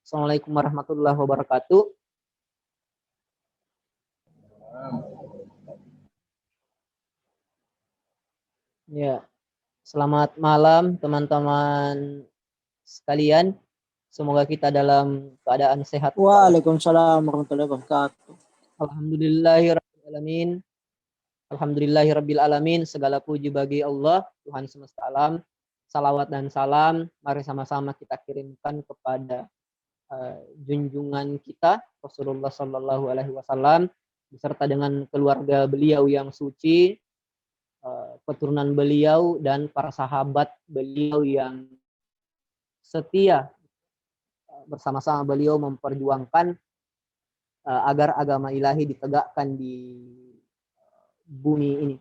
Assalamualaikum warahmatullahi wabarakatuh. Ya, selamat malam teman-teman sekalian. Semoga kita dalam keadaan sehat. Waalaikumsalam warahmatullahi wabarakatuh. Alhamdulillahirrahmanirrahim. Alhamdulillahirrahmanirrahim. Segala puji bagi Allah, Tuhan semesta alam. Salawat dan salam, mari sama-sama kita kirimkan kepada junjungan kita, Rasulullah Sallallahu Alaihi Wasallam, beserta dengan keluarga beliau yang suci, keturunan beliau, dan para sahabat beliau yang setia bersama-sama beliau memperjuangkan agar agama ilahi ditegakkan di bumi ini.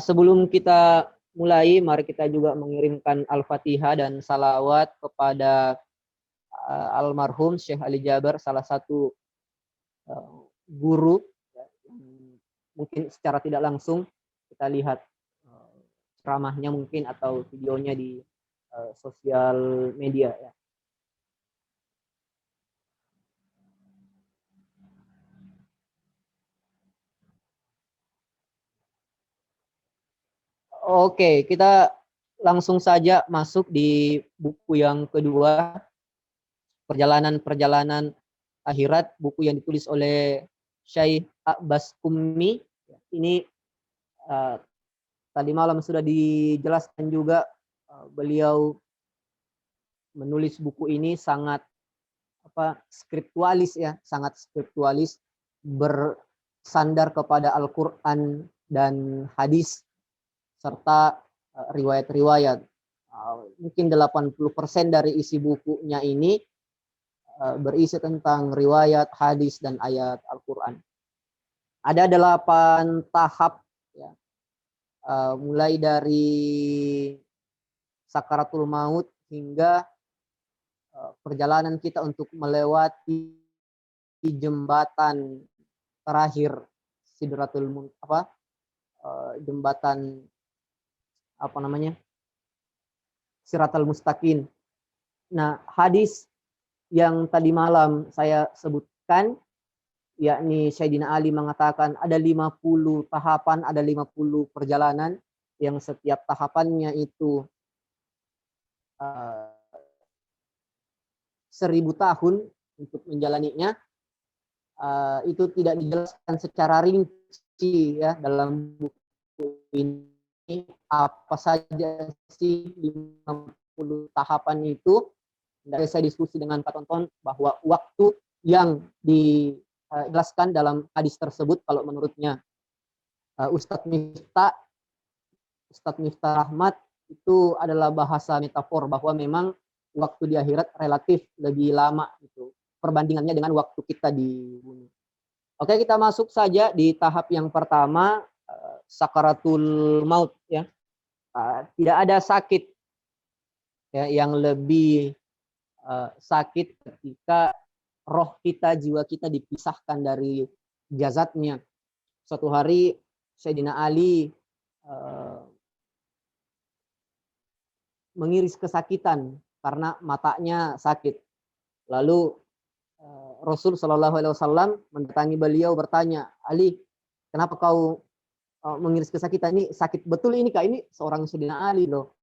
Sebelum kita mulai, mari kita juga mengirimkan Al-Fatihah dan salawat kepada almarhum Syekh Ali Jaber, salah satu guru. Mungkin secara tidak langsung kita lihat ceramahnya mungkin atau videonya di sosial media ya. Oke, kita langsung saja masuk di buku yang kedua, Perjalanan-Perjalanan Akhirat, buku yang ditulis oleh Syekh Abbas Ummi. Ini tadi malam sudah dijelaskan juga, beliau menulis buku ini sangat skriptualis ya, sangat skriptualis, bersandar kepada Al-Qur'an dan hadis serta riwayat-riwayat. Mungkin 80% dari isi bukunya ini berisi tentang riwayat, hadis, dan ayat Al-Quran. Ada 8 tahap ya. Mulai dari sakaratul maut hingga perjalanan kita untuk melewati jembatan terakhir, Sidratul Muntaha, jembatan Siratal Mustaqim. Nah, hadis yang tadi malam saya sebutkan, yakni Sayyidina Ali mengatakan ada 50 tahapan, ada 50 perjalanan yang setiap tahapannya itu 1000 tahun untuk menjalaninya. Itu tidak dijelaskan secara rinci ya dalam buku ini apa saja sih 50 tahapan itu. Dari saya diskusi dengan Pak Tonton bahwa waktu yang dijelaskan dalam hadis tersebut, kalau menurutnya Ustadz Miftah Rahmat, itu adalah bahasa metafor bahwa memang waktu di akhirat relatif lebih lama itu perbandingannya dengan waktu kita di bumi. Oke, kita masuk saja di tahap yang pertama, sakaratul maut ya. Tidak ada sakit ya yang lebih sakit ketika roh kita, jiwa kita dipisahkan dari jasadnya. Suatu hari Sayyidina Ali mengiris kesakitan karena matanya sakit. Lalu Rasul Shallallahu Alaihi Wasallam mendatangi beliau bertanya, Ali, kenapa kau mengiris kesakitan? Ini sakit betul ini kak? Ini seorang Sayyidina Ali loh.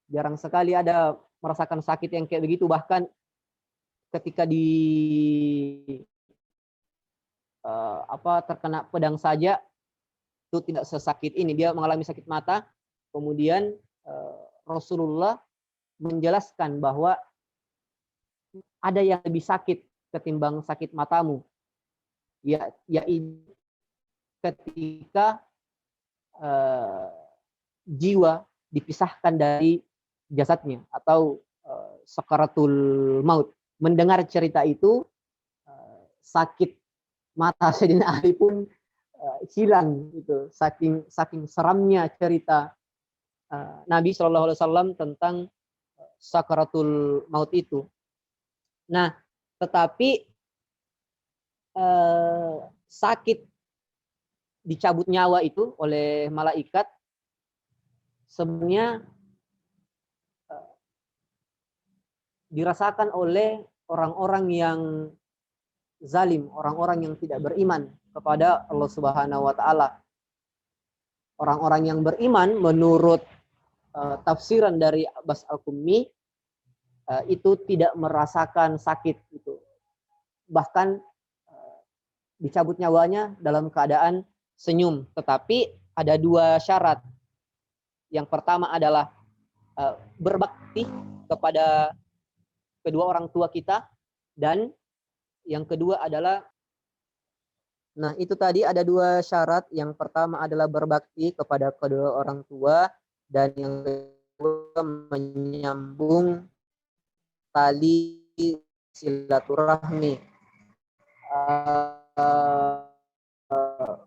Jarang sekali ada merasakan sakit yang kayak begitu, bahkan ketika terkena pedang saja itu tidak sesakit ini. Dia mengalami sakit mata, kemudian Rasulullah menjelaskan bahwa ada yang lebih sakit ketimbang sakit matamu, yaitu ketika jiwa dipisahkan dari jasadnya atau sakaratul maut. Mendengar cerita itu, sakit mata Sayyidina Ali pun hilang itu, saking seramnya cerita Nabi Shallallahu Alaihi Wasallam tentang sakaratul maut itu. Nah, tetapi sakit dicabut nyawa itu oleh malaikat sebenarnya dirasakan oleh orang-orang yang zalim, orang-orang yang tidak beriman kepada Allah Subhanahu wa taala. Orang-orang yang beriman menurut tafsiran dari Abbas Al-Qummi itu tidak merasakan sakit itu. Bahkan dicabut nyawanya dalam keadaan senyum. Tetapi ada dua syarat. Yang pertama adalah berbakti kepada kedua orang tua kita, dan yang kedua adalah, nah itu tadi ada dua syarat. Yang pertama adalah berbakti kepada kedua orang tua, dan yang kedua menyambung tali silaturahmi.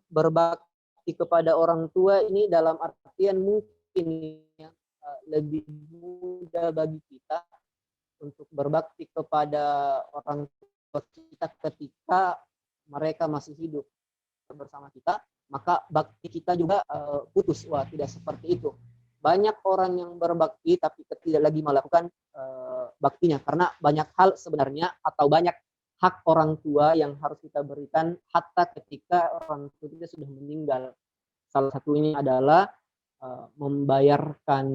Berbakti kepada orang tua ini dalam artian mungkin lebih mudah bagi kita untuk berbakti kepada orang tua kita ketika mereka masih hidup bersama kita, maka bakti kita juga putus. Wah, tidak seperti itu. Banyak orang yang berbakti tapi tidak lagi melakukan baktinya, karena banyak hal sebenarnya atau banyak hak orang tua yang harus kita berikan hatta ketika orang tua kita sudah meninggal. Salah satunya adalah membayarkan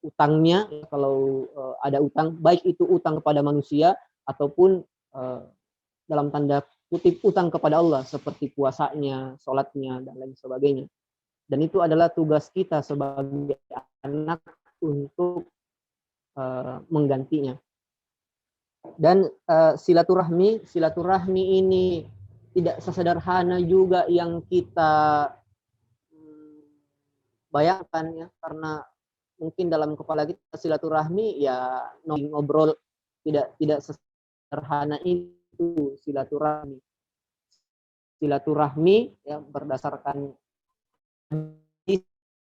utangnya, kalau ada utang, baik itu utang kepada manusia ataupun dalam tanda kutip utang kepada Allah, seperti puasanya, sholatnya, dan lain sebagainya. Dan itu adalah tugas kita sebagai anak untuk menggantinya. Dan silaturahmi ini tidak sesederhana juga yang kita bayangkan ya, karena mungkin dalam kepala kita silaturahmi ya ngobrol, tidak sesederhana itu silaturahmi. Silaturahmi ya berdasarkan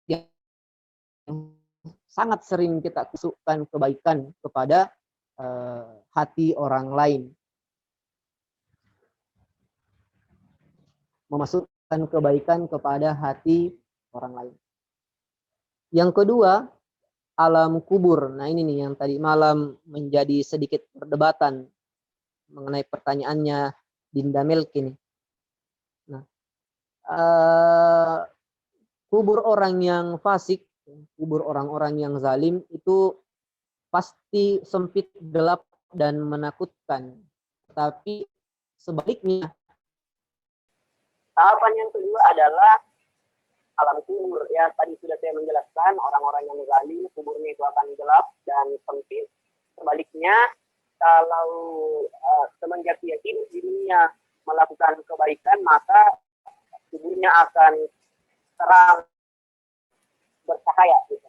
yang sangat sering kita tusukkan kebaikan kepada hati orang lain, memasukkan kebaikan kepada hati orang lain. Yang kedua, alam kubur. Nah ini nih yang tadi malam menjadi sedikit perdebatan mengenai pertanyaannya Dinda Melki nih. Nah, kubur orang yang fasik, kubur orang-orang yang zalim itu pasti sempit, gelap, dan menakutkan. Tapi sebaliknya, tahapan yang kedua adalah alam kubur. Ya, tadi sudah saya menjelaskan, orang-orang yang zalim, kuburnya itu akan gelap dan sempit. Sebaliknya, kalau semenjak dia hidup di dunia melakukan kebaikan, maka kuburnya akan terang, bercahaya. Gitu.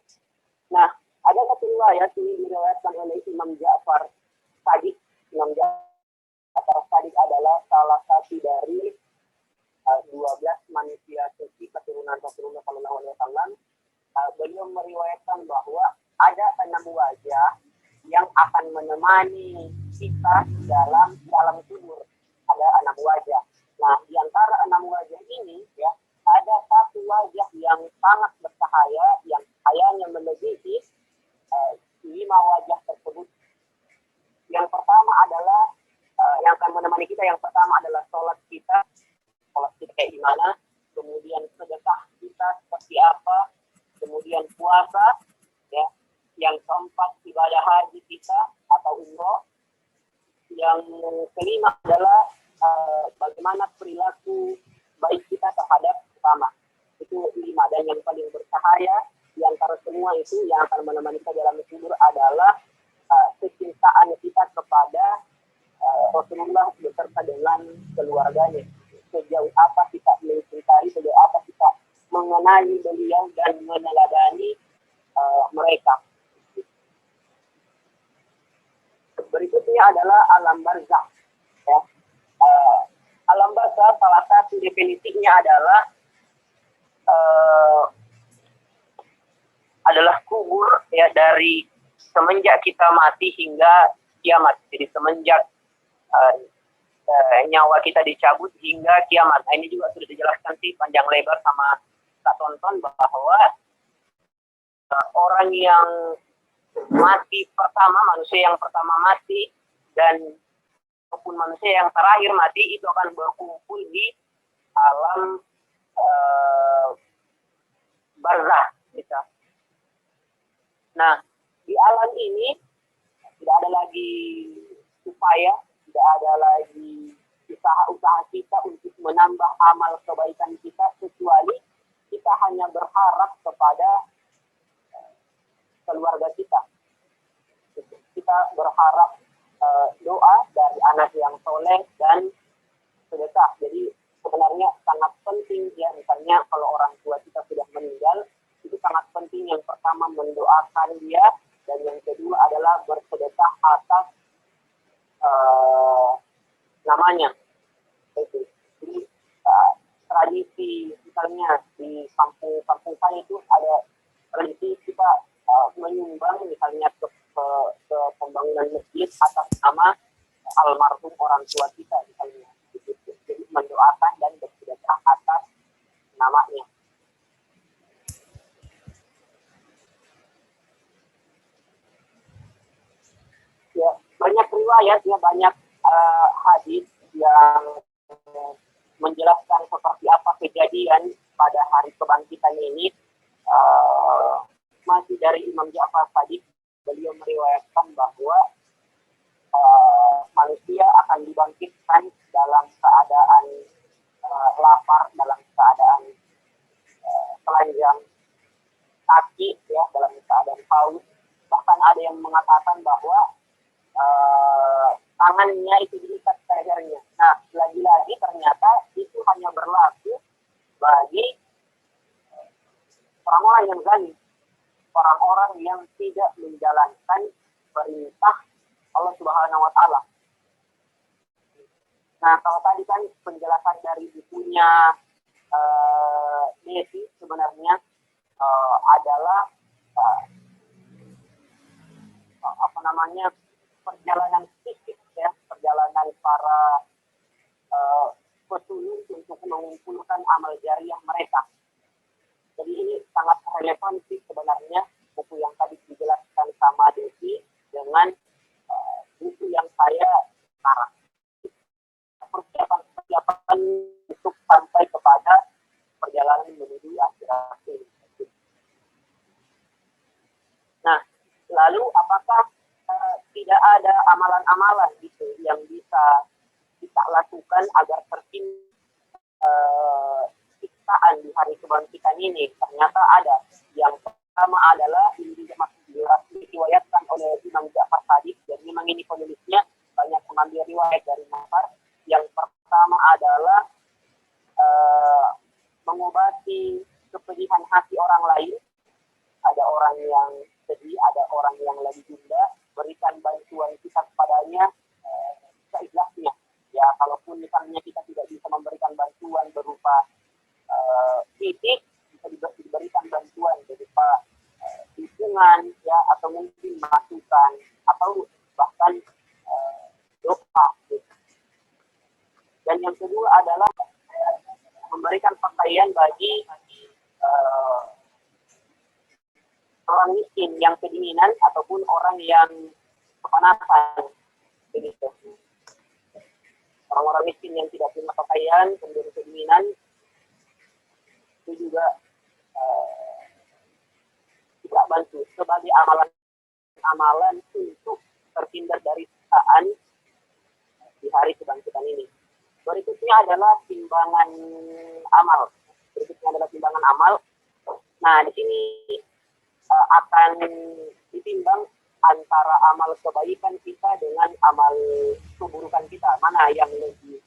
Nah, ada satu riwayat ini diriwayatkan oleh Imam Ja'far Shadiq. Imam Ja'far Shadiq adalah salah satu dari 12 manusia suci keturunan Rasulullah SAW. Beliau meriwayatkan bahwa ada 6 wajah yang akan menemani kita dalam kubur. Ada 6 wajah. Nah, di antara 6 wajah ini ya, ada satu wajah yang sangat bercahaya, yang cahayanya melebihi 5 wajah tersebut. Yang pertama adalah yang akan menemani kita, yang pertama adalah sholat kita kayak gimana, kemudian sedekah kita seperti apa, kemudian puasa, ya, yang keempat ibadah haji kita atau umroh, yang kelima adalah bagaimana perilaku baik kita terhadap sesama. Itu 5, dan yang paling bercahaya di antara semua itu yang akan menemani kita dalam kubur adalah kecintaan kita kepada Rasulullah beserta dengan keluarganya. Sejauh apa kita mencintai, sejauh apa kita mengenali beliau dan meneladani mereka. Berikutnya adalah alam barzakh. Ya. Alam barzakh salah satu definisinya adalah kubur ya, dari semenjak kita mati hingga kiamat. Jadi semenjak nyawa kita dicabut hingga kiamat. Nah, ini juga sudah dijelaskan sih panjang lebar sama Kak Tonton bahwa orang yang mati pertama, manusia yang pertama mati, dan ataupun manusia yang terakhir mati itu akan berkumpul di alam barzah kita. Nah, di alam ini tidak ada lagi upaya, tidak ada lagi usaha-usaha kita untuk menambah amal kebaikan kita, kecuali kita hanya berharap kepada keluarga kita. Kita berharap doa dari anak yang soleh dan sedekah. Jadi sebenarnya sangat penting ya, misalnya kalau orang tua kita sudah meninggal, itu sangat penting yang pertama mendoakan dia, dan yang kedua adalah bersedekah atas namanya. Jadi tradisi misalnya di kampung saya itu ada tradisi kita menyumbang misalnya ke pembangunan masjid atas nama almarhum orang tua kita misalnya. Jadi mendoakan dan bersedekah atas namanya. Ya, banyak riwayat ya, banyak hadis yang menjelaskan seperti apa kejadian pada hari kebangkitan ini. Masih dari Imam Ja'far Shadiq, beliau meriwayatkan bahwa manusia akan dibangkitkan dalam keadaan lapar, dalam keadaan telanjang kaki, ya, dalam keadaan haus. Bahkan ada yang mengatakan bahwa tangannya itu diikat ke lehernya. Nah, lagi-lagi ternyata itu hanya berlaku bagi orang-orang yang zalim, orang-orang yang tidak menjalankan perintah Allah Subhanahu wa Ta'ala. Nah, kalau tadi kan penjelasan dari bukunya Desi sebenarnya adalah perjalanan fisik ya, perjalanan para pesulung untuk mengumpulkan amal jariah mereka. Jadi ini sangat relevan sih sebenarnya buku yang tadi dijelaskan sama Desi dengan buku yang saya sekarang. Persiapan untuk sampai kepada perjalanan menuju akhirat ini. Nah, lalu apakah tidak ada amalan-amalan gitu yang bisa kita lakukan agar terhindar siksaan di hari kebangkitan ini? Ternyata ada. Yang pertama adalah ini juga masih diriwayatkan oleh Imam Ja'far Shadiq, dan memang ini penulisnya banyak mengambil riwayat dari Ja'far. Yang pertama adalah mengobati kepedihan hati orang lain. Ada orang yang sedih, ada orang yang lagi gundah, berikan bantuan kita kepadanya seikhlasnya. Ya, kalaupun misalnya kita tidak bisa memberikan bantuan berupa fisik, bisa diberikan bantuan berupa dukungan, ya, atau mungkin masukan, atau bahkan doa. Gitu. Dan yang kedua adalah memberikan pakaian bagi orang miskin yang kedinginan ataupun orang yang kepanasan, begitu. Orang-orang miskin yang tidak punya pakaian, kemudian kedinginan, itu juga tidak bantu sebagai amalan untuk terhindar dari siksaan di hari kebangkitan ini. Berikutnya adalah timbangan amal. Nah, di sini akan ditimbang antara amal kebaikan kita dengan amal keburukan kita, mana yang lebih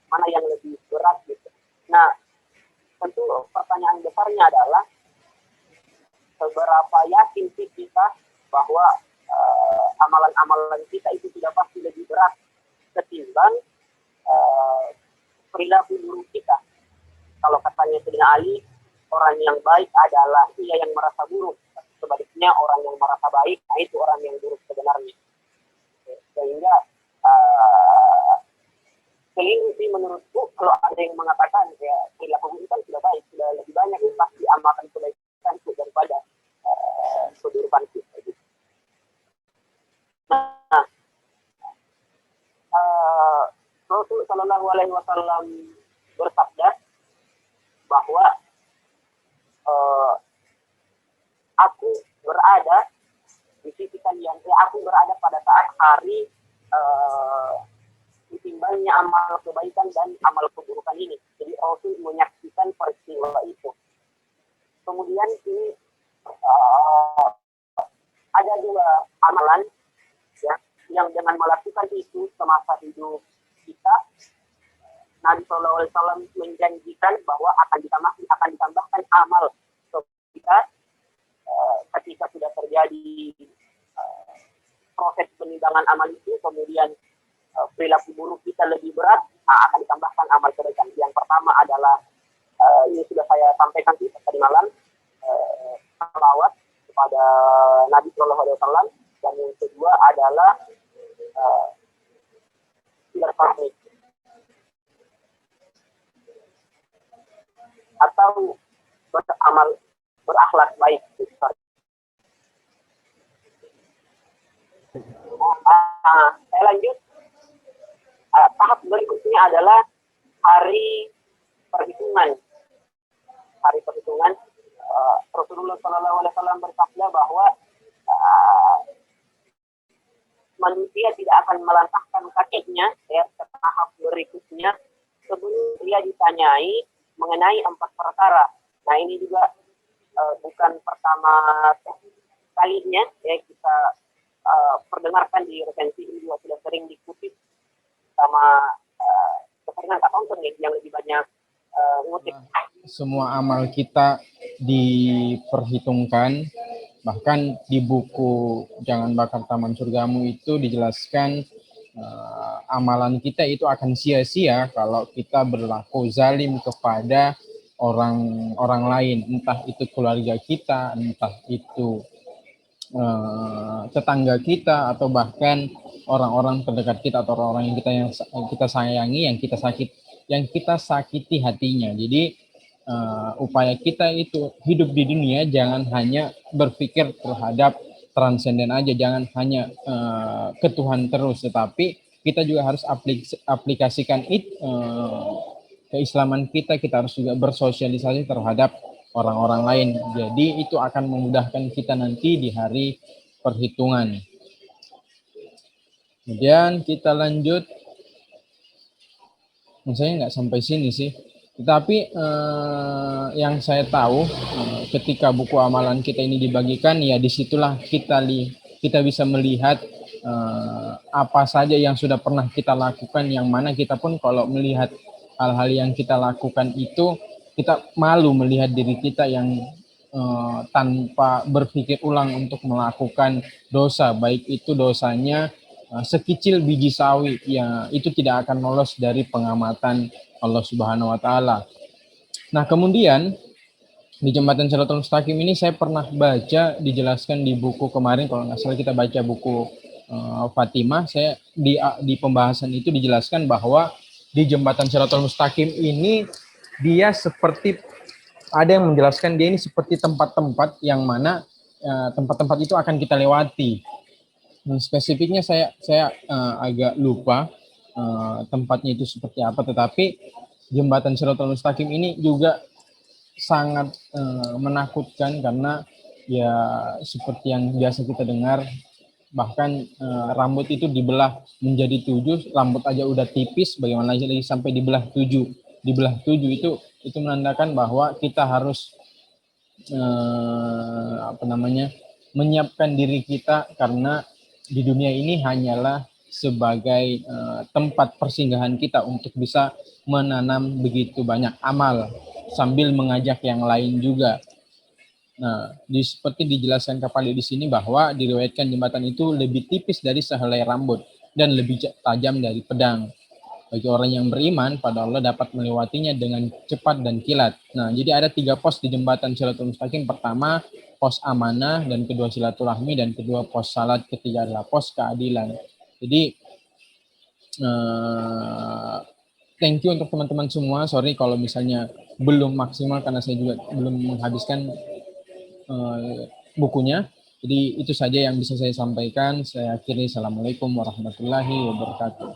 mana yang lebih berat gitu. Nah, tentu pertanyaan besarnya adalah seberapa yakin sih kita bahwa amalan-amalan kita itu tidak pasti lebih berat ketimbang perilaku buruk kita. Kalau katanya Sayyidina Ali, orang yang baik adalah ia yang merasa buruk. Sebaliknya orang yang merasa baik, nah itu orang yang buruk sebenarnya. Sehingga keliru sih menurutku kalau ada yang mengatakan ya perilaku itu kan sudah baik, sudah lebih banyak yang pasti amalkan kebaikan daripada keburukan Shallallahu Alaihi Wasallam bersabda bahwa aku berada di sisi kalian, aku berada pada saat hari ditimbangnya amal kebaikan dan amal keburukan ini. Jadi Rasul menyaksikan peristiwa itu. Kemudian ini ada dua amalan ya, yang dengan melakukan itu semasa hidup kita, Nabi Shallallahu Alaihi Wasallam menjanjikan bahwa akan ditambahkan amal kita ketika sudah terjadi proses penimbangan amal itu, kemudian perilaku buruk kita lebih berat, akan ditambahkan amal kebaikan. Yang pertama adalah ini sudah saya sampaikan tadi malam, salawat kepada Nabi Shallallahu Alaihi Wasallam, dan yang kedua adalah silaturahmi atau beramal berakhlak baik. Saya lanjut. Tahap berikutnya adalah hari perhitungan. Hari perhitungan, Rasulullah Shallallahu Alaihi Wasallam bersabda bahwa manusia tidak akan melangkahkan kakinya ya, ke tahap berikutnya sebelum dia ditanyai mengenai 4 perkara. Nah, ini juga bukan pertama kalinya ya kita perdengarkan di resensi ini, juga sudah sering dikutip sama keseringan Kak Tonton ya, yang lebih banyak ngutip. Semua amal kita diperhitungkan. Bahkan di buku Jangan Bakar Taman Surgamu itu dijelaskan amalan kita itu akan sia-sia kalau kita berlaku zalim kepada orang lain, entah itu keluarga kita, entah itu tetangga kita, atau bahkan orang-orang terdekat kita atau orang-orang yang kita sayangi, yang kita sakiti hatinya. Jadi upaya kita itu hidup di dunia jangan hanya berpikir terhadap transenden aja, jangan hanya ke Tuhan terus, tetapi kita juga harus aplikasikan keislaman kita harus juga bersosialisasi terhadap orang-orang lain. Jadi itu akan memudahkan kita nanti di hari perhitungan. Kemudian kita lanjut. Saya nggak sampai sini sih. Tetapi yang saya tahu ketika buku amalan kita ini dibagikan, ya disitulah kita bisa melihat apa saja yang sudah pernah kita lakukan, yang mana kita pun kalau melihat hal-hal yang kita lakukan itu, kita malu melihat diri kita yang tanpa berpikir ulang untuk melakukan dosa, baik itu dosanya sekecil biji sawi, ya itu tidak akan lolos dari pengamatan Allah Subhanahu wa Ta'ala. Nah, kemudian di Jembatan Shiratal Mustaqim ini saya pernah baca, dijelaskan di buku kemarin, kalau nggak salah kita baca buku Fatimah, saya di pembahasan itu dijelaskan bahwa di Jembatan Shiratal Mustaqim ini dia seperti, ada yang menjelaskan dia ini seperti tempat-tempat yang mana tempat-tempat itu akan kita lewati. Spesifiknya saya agak lupa tempatnya itu seperti apa, tetapi Jembatan Shiratal Mustaqim ini juga sangat menakutkan, karena ya seperti yang biasa kita dengar, bahkan rambut itu dibelah menjadi 7, rambut aja udah tipis, bagaimana lagi sampai dibelah 7. Dibelah 7 itu menandakan bahwa kita harus menyiapkan diri kita, karena di dunia ini hanyalah sebagai tempat persinggahan kita untuk bisa menanam begitu banyak amal sambil mengajak yang lain juga. Nah, seperti dijelaskan kembali di sini bahwa diriwayatkan jembatan itu lebih tipis dari sehelai rambut dan lebih tajam dari pedang. Bagi orang yang beriman pada Allah dapat melewatinya dengan cepat dan kilat. Nah, jadi ada 3 pos di Jembatan Shiratal Mustaqim. Pertama, pos amanah, dan kedua silaturahmi, dan kedua pos salat, ketiga adalah pos keadilan. Jadi thank you untuk teman-teman semua. Sorry kalau misalnya belum maksimal karena saya juga belum menghabiskan bukunya. Jadi itu saja yang bisa saya sampaikan. Saya akhiri. Assalamualaikum warahmatullahi wabarakatuh.